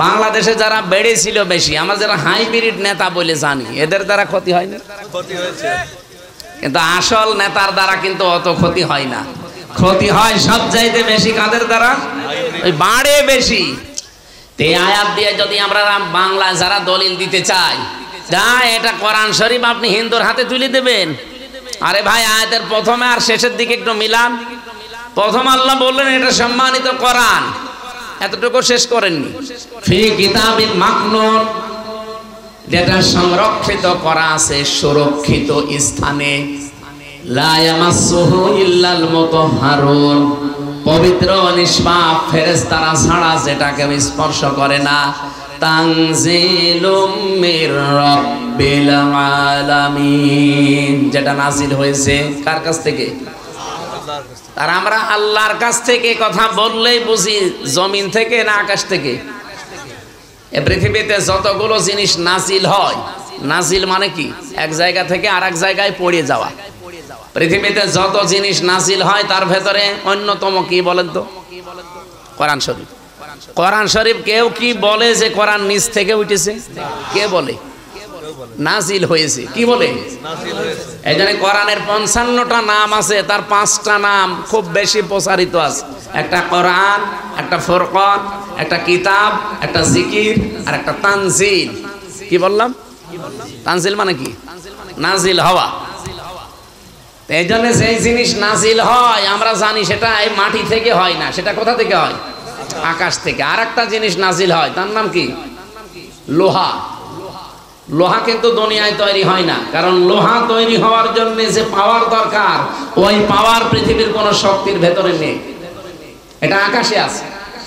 বাংলাদেশে যারা বেড়েছিল বেশি, আমরা যারা হাইব্রিড নেতা বলে জানি, এদের দ্বারা ক্ষতি হয় না? ক্ষতি হয়েছে, কিন্তু আসল নেতার দ্বারা কিন্তু অত ক্ষতি হয় না। ক্ষতি হয় সবচাইতে বেশি কাদের দ্বারা? ওই বাড়ে বেশি। এই আয়াত দিয়ে যদি আমরা বাংলা যারা দলিল দিতে চাই, যা এটা কোরআন শরীফ আপনি হিন্দুর হাতে তুলে দেবেন, আরে ভাই আয়াতের প্রথমে আর শেষের দিকে একটু মিলান। প্রথম আল্লাহ বললেন এটা সম্মানিত কোরআন, এতটুকু শেষ করেননি। ফি কিতাবিন মাকনুন, যেটা সংরক্ষিত করা আছে সুরক্ষিত স্থানে, লা ইয়ামাসসুহু ইল্লাল মুতাহহারুন, পবিত্র নিষ্পাপ ফেরেশতারা ছাড়া যেটাকে স্পর্শ করে না। তানজিলুম মির রাব্বিল আলামিন, যেটা নাজিল হয়েছে কার কাছ থেকে? আর আমরা আল্লাহর কাছ থেকে কথা বললেই বুঝি জমিন থেকে না আকাশ থেকে? এ পৃথিবীতে যতগুলো জিনিস নাজিল হয়, নাজিল মানে কি? এক জায়গা থেকে আর এক জায়গায় পড়ে যাওয়া। পৃথিবীতে যত জিনিস নাজিল হয় তার ভেতরে অন্যতম কি বলেন তো? কোরআন শরীফ। কোরআন শরীফ কেউ কি বলে যে কোরআন নিচ থেকে উঠেছে? কে বলে? নাজিল হয়েছে। কি বলে? এই জন্য কোরআনের 55টা নাম আছে, তার 5টা নাম খুব বেশি প্রচারিত আছে। একটা কোরআন, একটা ফুরকান, একটা কিতাব, একটা জিকির আর একটা তানজিল। কি বললাম? তানজিল মানে কি? নাজিল হওয়া। এই জন্য যেই জিনিস নাজিল হয় আমরা জানি সেটা এই মাটি থেকে হয় না, সেটা কোথা থেকে হয়? আকাশ থেকে। আর একটা জিনিস নাজিল হয়, তার নাম কি? লোহা। লোহা কিন্তু দুনিয়ায় তৈরি হয় না, কারণ লোহা তৈরি হওয়ার জন্য যে পাওয়ার দরকার, ওই পাওয়ার পৃথিবীর কোন শক্তির ভেতরে নেই, এটা আকাশে আছে।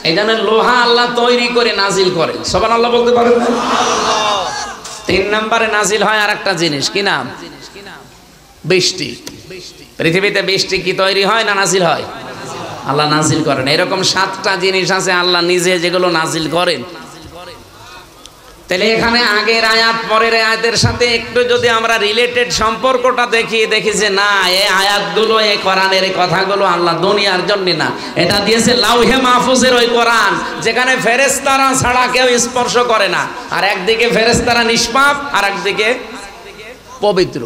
এই জন্য লোহা আল্লাহ তৈরি করে নাজিল করে। সুবহানাল্লাহ বলতে পারেন না? 3 নম্বরে নাজিল হয় আর একটা জিনিস, কি নাম? বৃষ্টি। পৃথিবীতে বৃষ্টি কি তৈরি হয় না নাজিল হয়? আল্লাহ নাজিল করেন। এরকম 7টা জিনিস আছে আল্লাহ নিজে যেগুলো নাজিল করেন। তাহলে এখানে আগের আয়াত পরের আয়াতের সাথে একটু যদি আমরা রিলেটেড সম্পর্কটা দেখি যে না, এই আয়াতগুলো, এই কোরআনের এই কথাগুলো আল্লাহ দুনিয়ার জন্য না, এটা দিয়েছে লাউহে মাহফুজের ওই কোরআন, যেখানে ফেরেশতারা ছাড়া কেউ স্পর্শ করে না। আর একদিকে ফেরেশতারা নিষ্পাপ আর একদিকে পবিত্র।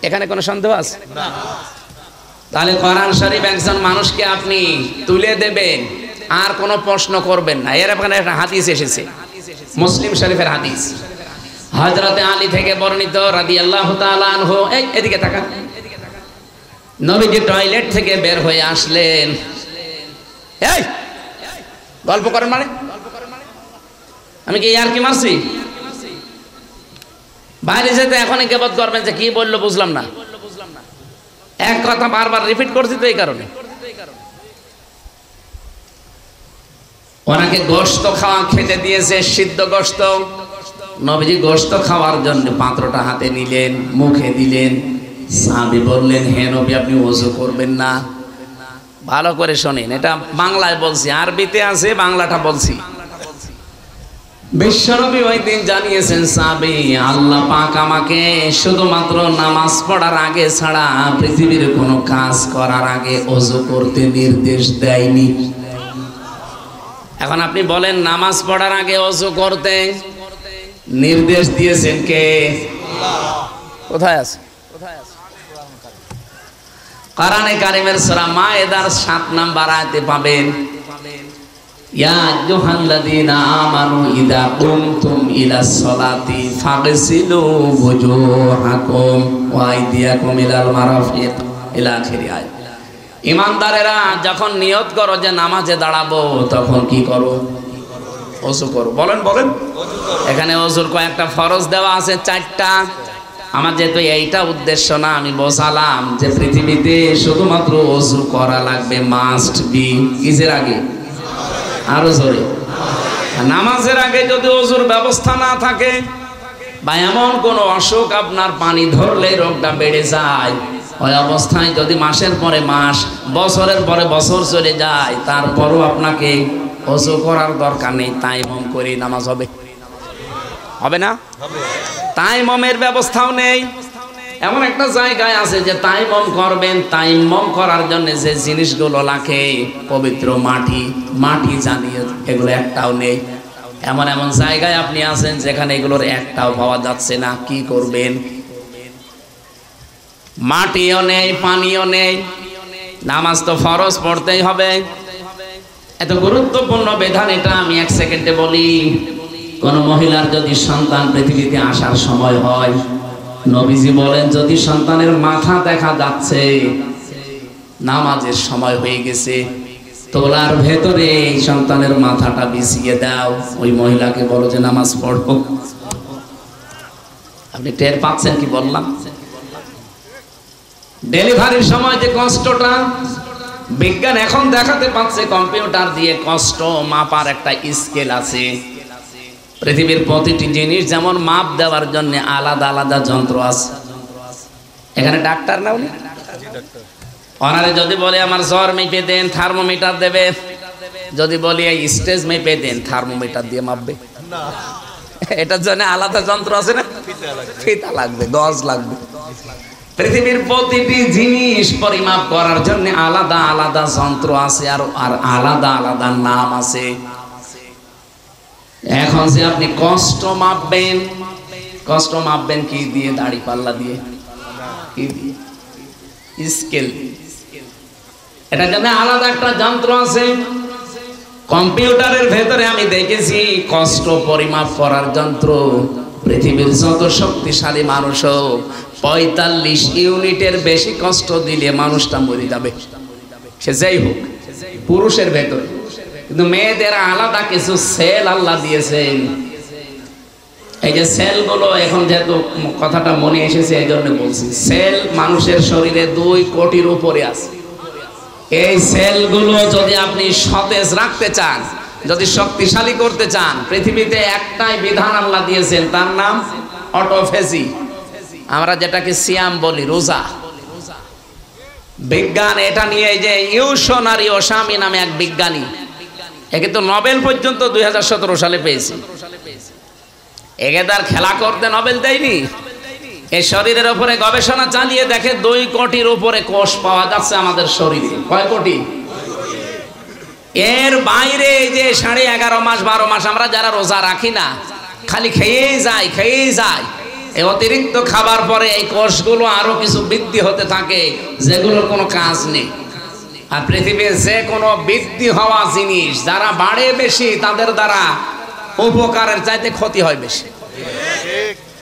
এখানে কোনো সন্দেহ আছে? তাহলে কোরআন শরীফ একজন মানুষকে আপনি তুলে দেবেন আর কোনো প্রশ্ন করবেন না। এর এখানে একটা হাদিস এসেছে, মুসলিম শরীফের হাদিস, হযরতে আলী থেকে বর্ণিত রাদিয়াল্লাহু তাআলা আনহু। এই এদিকে তাকান। নবীজি টয়লেট থেকে বের হয়ে আসলেন। এই গল্প করেন মানে? আমি কি আর কি মারছি? বাইরে যেতে এখনই কেবত করবেন যে কি বললো বুঝলাম না। এক কথা বারবার রিপিট করছি তো এই কারণে। ওনাকে গোশত খাওয়া খেতে দিয়েছে, সিদ্ধ গোশত। নবীজি গোশত খাওয়ার জন্য পাত্রটা হাতে নিলেন, মুখে দিলেন। সাহাবী বললেন, হে নবী আপনি ওযু করবেন না? ভালো করে শোনেন, এটা বাংলায় বলছি, আরবিতে আছে, বাংলাটা বলছি। বিশ্বনবী ওই দিন জানিয়েছেন, সাহাবী আল্লাহ পাক আমাকে শুধুমাত্র নামাজ পড়ার আগে ছাড়া পৃথিবীর কোনো কাজ করার আগে ওযু করতে নির্দেশ দেয়নি। এখন আপনি বলেন নামাজ পড়ার আগে ওযু করতে নির্দেশ দিয়েছেন কে? কোথায় আছে? কোরআনে কারীমের সূরা মায়েদার 7 নম্বর আয়াতে পাবেন, ইয়া আইয়ুহাল্লাযীনা আমানু ইযা কুমতুম ইলাস সালাতি ফাগসিলু ওয়ুজুহাকুম ওয়া আইদিয়াকুম ইলাল মারাফিক ইলা আখির আয়াত। ইমানদারেরা যখন নিয়ত করো যে নামাজে দাঁড়াবো, তখন কি করো? ওযু করো। বলেন বলেন। এখানে ওযুর কয়েকটা ফরজ দেওয়া আছে, 4টা। আমার যেহেতু এইটা উদ্দেশ্য না, আমি বোঝালাম যে পৃথিবীতে শুধুমাত্র ওযু করা লাগবে, মাস্ট বি। কিসের আগে? আরো জোরে। নামাজের আগে যদি ওযুর ব্যবস্থা না থাকে, বা এমন কোন অসুখ আপনার পানি ধরলে রোগটা বেড়ে যায়, ওই অবস্থায় যদি মাসের পরে মাস, বছরের পরে বছর চলে যায়, তারপরও আপনাকে ওযু করার দরকার নেই, তায়াম্মুম করে নামাজ হবে? হবে না? তায়াম্মুমের ব্যবস্থাও নেই। এমন একটা জায়গায় আছে যে তায়াম্মুম করবেন, তায়াম্মুম করার জন্য যে জিনিসগুলো লাগে, পবিত্র মাটি, মাটি জানিয়ে, এগুলো একটাও নেই। এমন এমন জায়গায় আপনি আছেন যেখানে এগুলোর একটাও পাওয়া যাচ্ছে না, কি করবেন? মাটিও নেই, পানিও নেই, নামাজ তো ফরজ পড়তেই হবে। এত গুরুত্বপূর্ণ বিধান এটা আমি এক সেকেন্ডে বলি। কোন মহিলার যদি সন্তান পৃথিবীতে আসার সময় হয়, নবীজি বলেন যদি সন্তানের মাথা দেখা যাচ্ছে, নামাজের সময় হয়ে গেছে, তোলার ভেতরে এই সন্তানের মাথাটা বিছিয়ে দাও, ওই মহিলাকে বলো যে নামাজ পড়ো। আপনি টের পাচ্ছেন কি বললাম? ডেলিভারির সময় যে কষ্টটা, বিজ্ঞান এখন দেখাতে পাচ্ছে কম্পিউটার দিয়ে কষ্ট মাপার একটা স্কেল আছে। পৃথিবীর প্রতিটি জিনিস যেমন মাপ দেওয়ার জন্য আলাদা আলাদা যন্ত্র আছে। এখানে ডাক্তার না উনি, ওনারে যদি বলে আমার জ্বর মেপে দেন, থার্মোমিটার দেবে। যদি বলি এই স্টেজ মেপে দেন, থার্মোমিটার দিয়ে মাপবে? এটার জন্য আলাদা যন্ত্র আছে না, ফিতা লাগবে, গজ লাগবে। পৃথিবীর প্রতিটি জিনিস পরিমাপ করার জন্য আলাদা আলাদা যন্ত্র আছে, আর আলাদা আলাদা নাম আছে। এখন যে আপনি কষ্ট মাপবেন, কষ্ট মাপবেন কি দিয়ে? দাড়ি পাল্লা দিয়ে? কি দিয়ে? স্কেল। এটার জন্য আলাদা একটা যন্ত্র আছে। কম্পিউটারের ভেতরে আমি দেখেছি কষ্ট পরিমাপ করার যন্ত্র। পৃথিবীর যত শক্তিশালী মানুষ হোক, 45 ইউনিটের বেশি কষ্ট দিলে মানুষটা মরে যাবে, সে যাই হোক, পুরুষের ভেতরে। কিন্তু মেয়েদের আলাদা কিছু সেল আল্লাহ দিয়েছেন। এই যে সেলগুলো, এখন যেহেতু কথাটা মনে এসেছে এই জন্য বলছি, সেল মানুষের শরীরে 2 কোটির উপরে আছে। এই সেলগুলো যদি আপনি সতেজ রাখতে চান, যদি শক্তিশালী করতে চান, পৃথিবীতে একটাই বিধান আল্লাহ দিয়েছেন, তার নাম অটোফেজি। আমরা যেটাকে সিয়াম বলি, রোজা। বিজ্ঞান এটা নিয়ে, এই যে ইউশনারি ওসামি নামে এক বিজ্ঞানী, একে তো নোবেল পর্যন্ত 2017 সালে পেয়েছে। একে তার খেলা করতে নোবেল দেয়নি। এই শরীরের উপরে গবেষণা চালিয়ে দেখে 2 কোটির উপরে কোষ পাওয়া যাচ্ছে আমাদের শরীরে। কয় কোটি? এর বাইরে এই যে 11.5 মাস 12 মাস আমরা যারা রোজা রাখি না, খালি খেয়েই যায়। এই অতিরিক্ত খাবার পরে এই কোষগুলো আরো কিছু বৃদ্ধি হতে থাকে, যেগুলোর কোনো কাজ নেই। আর পৃথিবীর যে কোনো বৃদ্ধি হওয়া জিনিস যারা বাড়ে বেশি, তাদের দ্বারা উপকারের চাইতে ক্ষতি হয় বেশি।